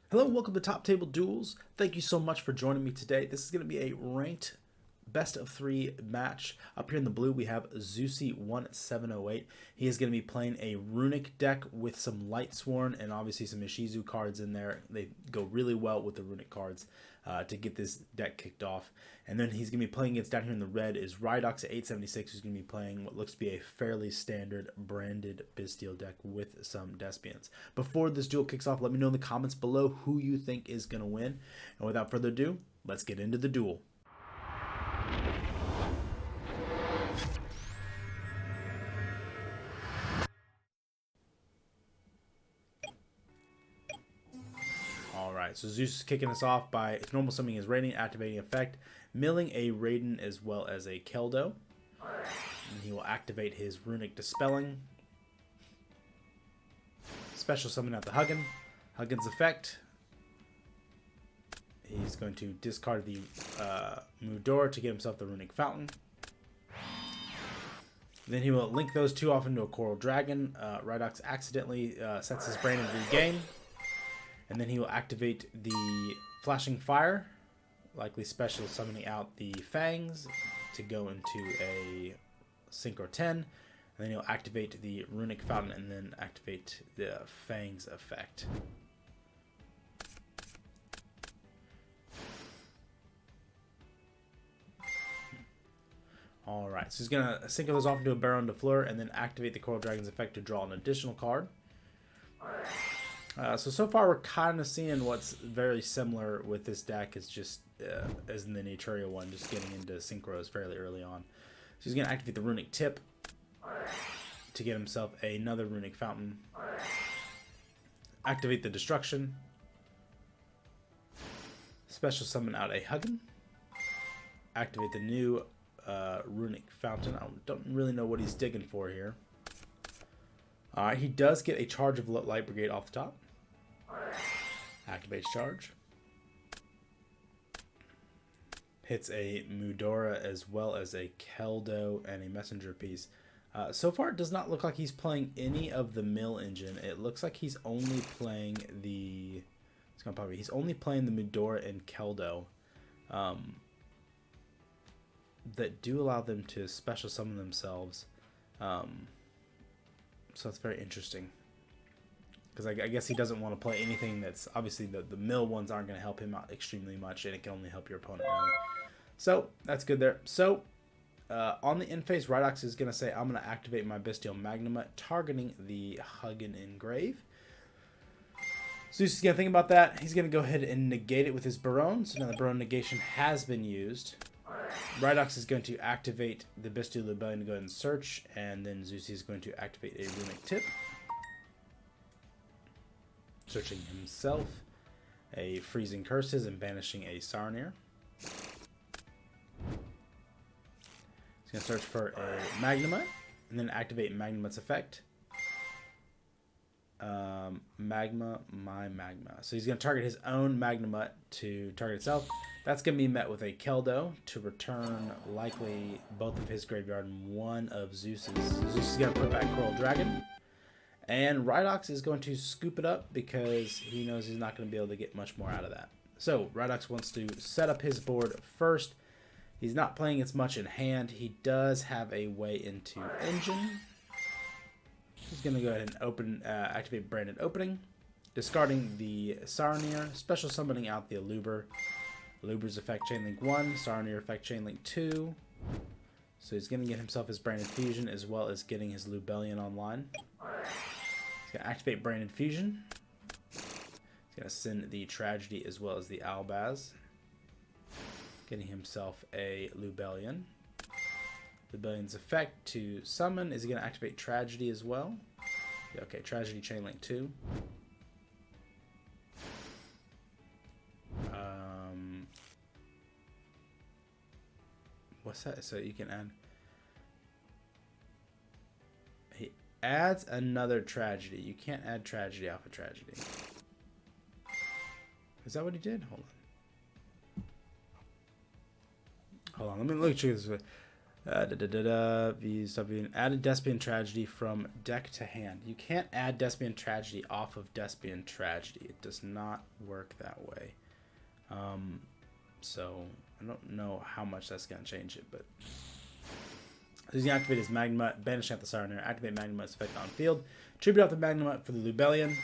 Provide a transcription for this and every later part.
Hello, welcome to Top Table Duels. Thank you so much for joining me today. This is going to be a ranked best of 3 match. Up here in the blue, we have Zeusy1708. He is going to be playing a Runick deck with some Lightsworn and obviously some Ishizu cards in there. They go really well with the Runick cards to get this deck kicked off. And then he's going to be playing against, down here in the red, is Rydox at 876, who's going to be playing what looks to be a fairly standard branded Bystial deck with some Despians. Before this duel kicks off, let me know in the comments below who you think is going to win. And without further ado, let's get into the duel. Alright, so Zeus is kicking us off by normal summoning his Raiden, activating effect, milling a Raiden as well as a Keldo. And he will activate his Runick Dispelling. Special summon out the Huggin. Huggin's effect. He's going to discard the Mudora to get himself the Runick Fountain. Then he will link those two off into a Coral Dragon. Rydox accidentally sets his brain into regain. And then he will activate the Flashing Fire, likely special summoning out the Fangs to go into a Synchro 10. And then he'll activate the Runick Fountain and then activate the Fangs effect. Alright, so he's going to sync those off into a Baron de Fleur and then activate the Coral Dragon's effect to draw an additional card. So far we're kind of seeing what's very similar with this deck is just, as in the Naturia one, just getting into Synchros fairly early on. So he's going to activate the Runick Tip to get himself another Runick Fountain. Activate the Destruction. Special summon out a Huggin. Activate the new Runick Fountain. I don't really know what he's digging for here. He does get a charge of Light Brigade off the top. Activates charge. Hits a Mudora as well as a Keldo and a Messenger piece. So far, it does not look like he's playing any of the mill engine. It looks like he's only playing the. He's only playing the Mudora and Keldo. That do allow them to special summon themselves. So it's very interesting. Because I guess he doesn't want to play anything that's... Obviously, the mill ones aren't going to help him out extremely much, and it can only help your opponent, really. So, that's good there. So, on the end phase, Rydox is going to say, I'm going to activate my Bystial Magnuma, targeting the Huggin Engrave. So he's going to think about that. He's going to go ahead and negate it with his Baron. So now the Baron negation has been used. Rydox is going to activate the Bystial Rebellion to go ahead and search, and then Zeus is going to activate a Runick Tip. Searching himself, a Freezing Curses, and banishing a Sarnir. He's going to search for a Magnuma, and then activate Magnum's effect. Magma. So he's going to target his own Magnuma to target itself. That's going to be met with a Keldo to return likely both of his graveyard and one of Zeus's. Zeus is going to put back Coral Dragon. And Rydox is going to scoop it up because he knows he's not going to be able to get much more out of that. So Rydox wants to set up his board first. He's not playing as much in hand. He does have a way into Engine. He's going to go ahead and activate Branded Opening. Discarding the Sarnir. Special summoning out the Aluber. Aluber's effect Chainlink 1. Sarnir effect Chainlink 2. So he's going to get himself his Branded Fusion as well as getting his Lubellion online. He's going to activate Branded Fusion. He's going to send the Tragedy as well as the Albaz. Getting himself a Lubellion. Lubellion's effect to summon. Is he going to activate Tragedy as well? Yeah, okay, Tragedy Chainlink 2. What's that? So you can add... He adds another Tragedy. You can't add Tragedy off a Tragedy. Is that what he did? Hold on. Let me check this. Added Despian Tragedy from deck to hand. You can't add Despian Tragedy off of Despian Tragedy. It does not work that way. So I don't know how much that's going to change it, but he's going to activate his Magnemite, banish out the Sirenair, activate Magnemite's effect on field, tribute off the Magnemite for the Lubellion.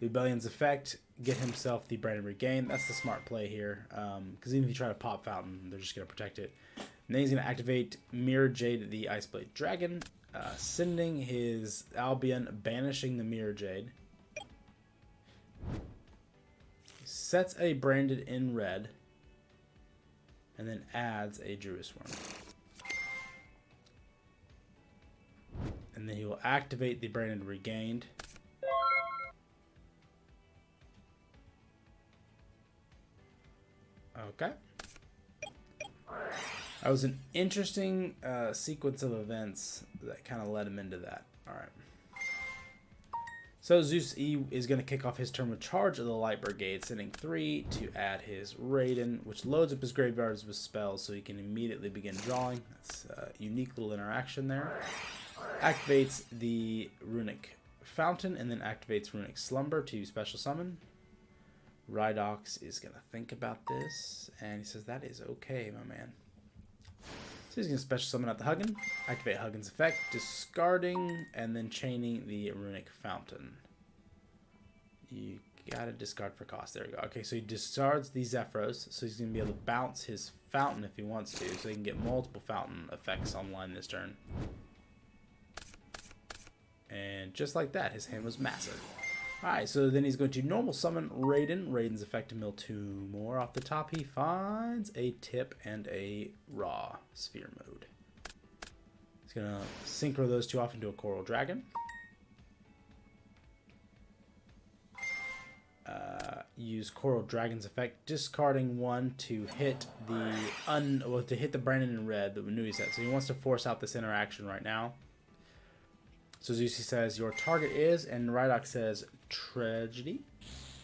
Lubellion's effect, get himself the Branded Regain. That's the smart play here, because even if you try to pop Fountain, they're just going to protect it. And then he's going to activate Mirror Jade, the Iceblade Dragon, sending his Albion, banishing the Mirror Jade. Sets a Branded in red, and then adds a Duelistworm. And then he will activate the Branded Regained. Okay. That was an interesting sequence of events that kind of led him into that. Alright. So Zeus E is going to kick off his turn with Charge of the Light Brigade, sending 3 to add his Raiden, which loads up his graveyards with spells so he can immediately begin drawing. That's a unique little interaction there. Activates the Runick Fountain and then activates Runick Slumber to special summon. Rydox is going to think about this, and he says, that is okay, my man. So he's going to special summon out the Hugin, activate Hugin's effect, discarding, and then chaining the Runick Fountain. You got to discard for cost. There we go. Okay, so he discards the Zephyros, so he's going to be able to bounce his Fountain if he wants to, so he can get multiple Fountain effects online this turn. And just like that, his hand was massive. Alright, so then he's going to normal summon Raiden. Raiden's effect to mill 2 more. Off the top, he finds a Tip and a Raw Sphere Mode. He's going to synchro those 2 off into a Coral Dragon. Use Coral Dragon's effect, discarding 1 to hit the Brandon in red, the Nui set. So he wants to force out this interaction right now. So Zeus says, your target is, and Rydox says, Tragedy.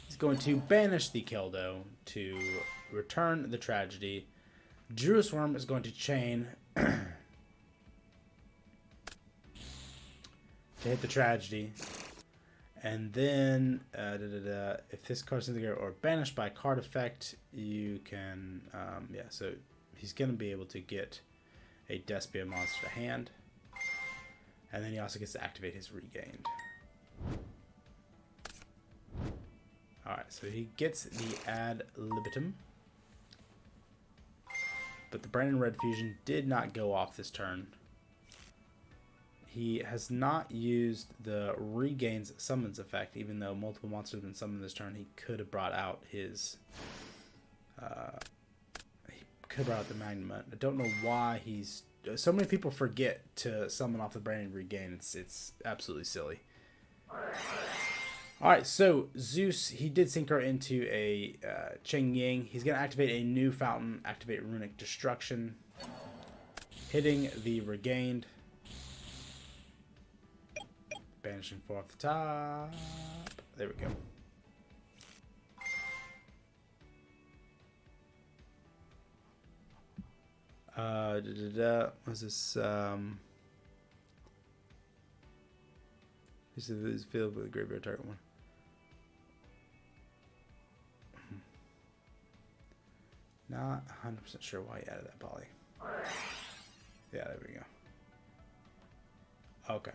He's going to banish the Keldo to return the Tragedy. Duelistworm is going to chain to hit the Tragedy. And then, if this card's in the game or banished by card effect, you can, so he's going to be able to get a Despia monster to hand. And then he also gets to activate his Regained. Alright, so he gets the Ad Libitum. But the Brandon Red Fusion did not go off this turn. He has not used the Regains Summons effect, even though multiple monsters have been summoned this turn. He could have brought out his... the Magnemite. I don't know why he's... So many people forget to summon off the Brandon Regain. It's absolutely silly. Alright, so Zeus, he did synchro into a Cheng Ying. He's going to activate a new fountain, activate Runic Destruction, hitting the Regained. Banishing 4 off the top. There we go. What's this? This is filled with a graveyard target one. Not 100% sure why he added that poly. Yeah, there we go. Okay.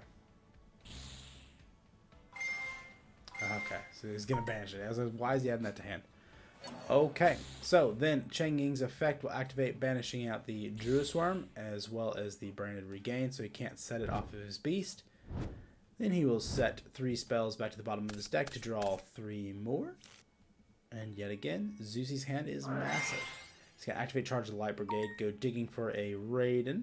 Okay, so he's gonna banish it. I was like, why is he adding that to hand? Okay, so then Cheng Ying's effect will activate, banishing out the Duelistworm as well as the Branded Regain, so he can't set it off of his beast. Then he will set 3 spells back to the bottom of his deck to draw 3 more. And yet again, Zeus's hand is massive. He's going to activate Charge of the Light Brigade, go digging for a Raiden.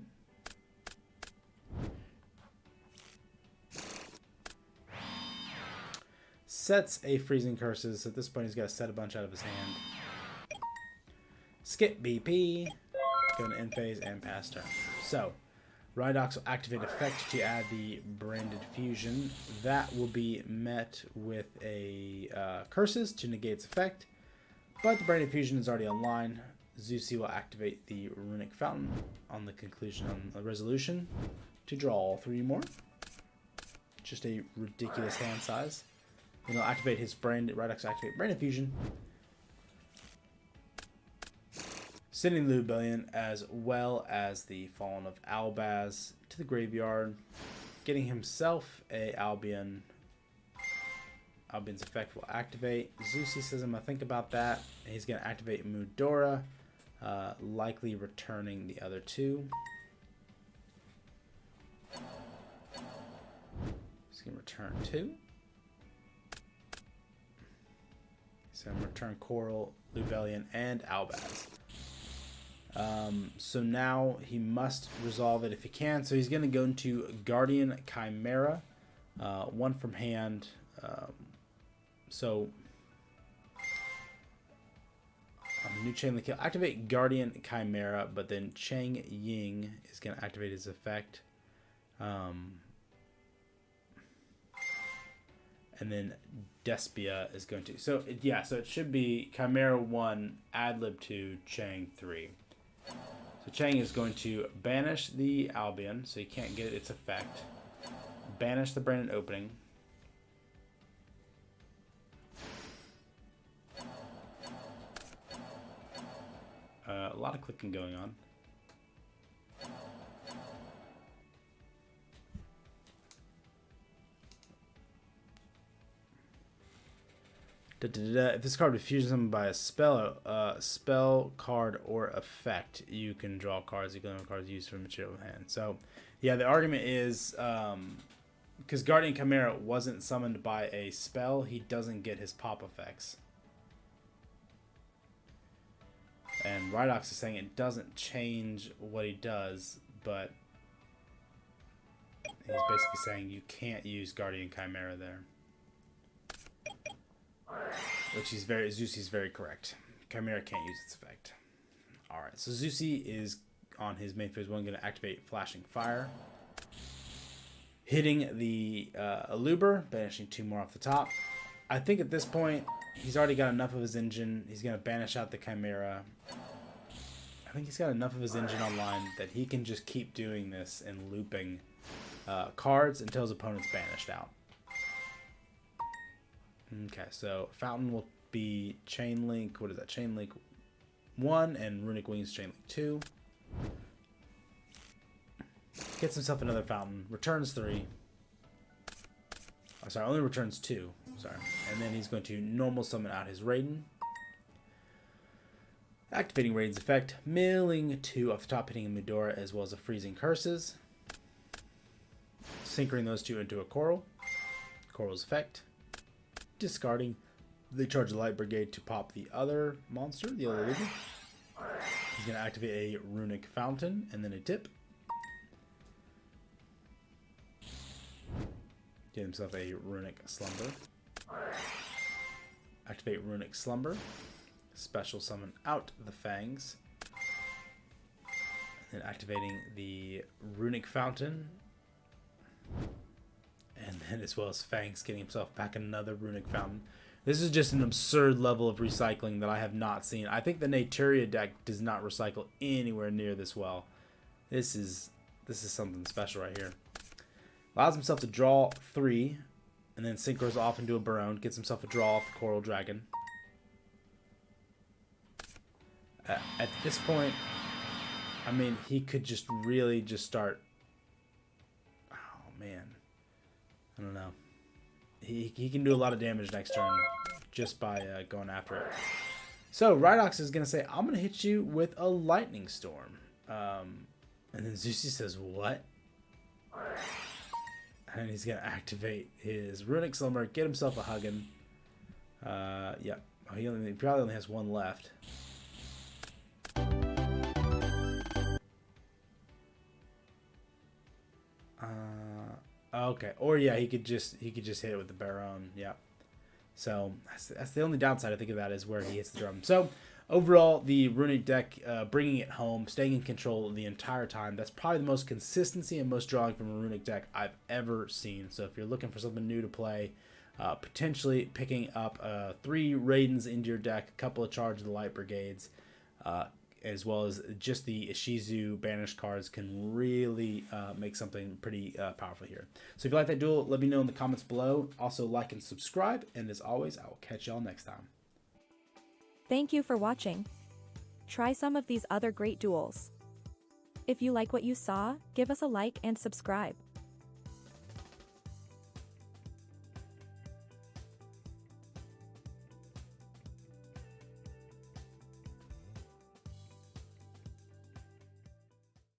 Sets a Freezing Curses. At this point, he's got to set a bunch out of his hand. Skip BP. Go to end phase and pass turn. So, Rydox will activate effect to add the Branded Fusion. That will be met with a Curses to negate its effect. But the Branded Fusion is already online. Zusi will activate the Runick Fountain on the conclusion on the resolution to draw all 3 more. Just a ridiculous hand size. Then he'll activate his Rydox activate Brain Infusion, sending the Rebellion as well as the Fallen of Albaz to the graveyard, getting himself a Albion. Albion's effect will activate. Zusi says I'm going to think about that. He's going to activate Mudora, likely returning the other 2. He's going to return 2. He's going to return Coral, Lubellion, and Albaz. So now he must resolve it if he can. So he's going to go into Guardian Chimera, 1 from hand. New Chain Link, he'll activate Guardian Chimera, but then Chang Ying is going to activate his effect. And then Despia is going to. So it should be Chimera 1, Adlib 2, Chang 3. So Chang is going to banish the Albion, so he can't get its effect. Banish the Brandon Opening. A lot of clicking going on. If this card refuses them by a spell, card, or effect, you can draw cards equivalent to cards used for material in hand. So, yeah, the argument is because Guardian Chimera wasn't summoned by a spell, he doesn't get his pop effects. And Rydox is saying it doesn't change what he does, but he's basically saying you can't use Guardian Chimera there. Which Zusi's very correct. Chimera can't use its effect. Alright, so Zusi is on his main phase 1 going to activate Flashing Fire. Hitting the Aluber, banishing 2 more off the top. I think at this point, he's already got enough of his engine. He's going to banish out the Chimera. I think he's got enough of his engine online that he can just keep doing this and looping cards until his opponent's banished out. Okay, so Fountain will be Chain Link. What is that? Chain Link 1 and Runick Wings Chain Link 2. Gets himself another Fountain. Returns 3. Oh, sorry, only returns 2. Sorry. And then he's going to normal summon out his Raiden. Activating Raiden's effect. Milling 2 off the top, hitting a Medora as well as a Freezing Curses. Syncering those 2 into a Coral. Coral's effect. Discarding. They charge the Light Brigade to pop the other monster, the other Luby. He's going to activate a Runick Fountain and then a tip. Get himself a Runick Slumber. Activate Runick Slumber. Special summon out the Fangs. And then activating the Runick Fountain. And then as well as Fangs getting himself back another Runick Fountain. This is just an absurd level of recycling that I have not seen. I think the Naturia deck does not recycle anywhere near this well. This is something special right here. Allows himself to draw 3, and then synchros off into a Barone. Gets himself a draw off the Coral Dragon. At this point, I mean, he could just really just start. Oh man, I don't know. He can do a lot of damage next turn just by going after it. So Rydox is gonna say, "I'm gonna hit you with a Lightning Storm," and then Zusi says, "What?" And he's gonna activate his Runick Slumber, get himself a Huggin. Yeah, he probably only has 1 left. Okay, or yeah, he could just hit it with the Baron. Yeah, so that's the only downside I think of that is where he hits the drum. So overall, the Runick deck bringing it home, staying in control the entire time. That's probably the most consistency and most drawing from a Runick deck I've ever seen. So if you're looking for something new to play, potentially picking up 3 Raidens into your deck, a couple of Charge of the Light Brigades, as well as just the Ishizu banished cards can really make something pretty powerful here. So if you like that duel, let me know in the comments below. Also like and subscribe, and as always, I will catch y'all next time. Thank you for watching. Try some of these other great duels. If you like what you saw, give us a like and subscribe.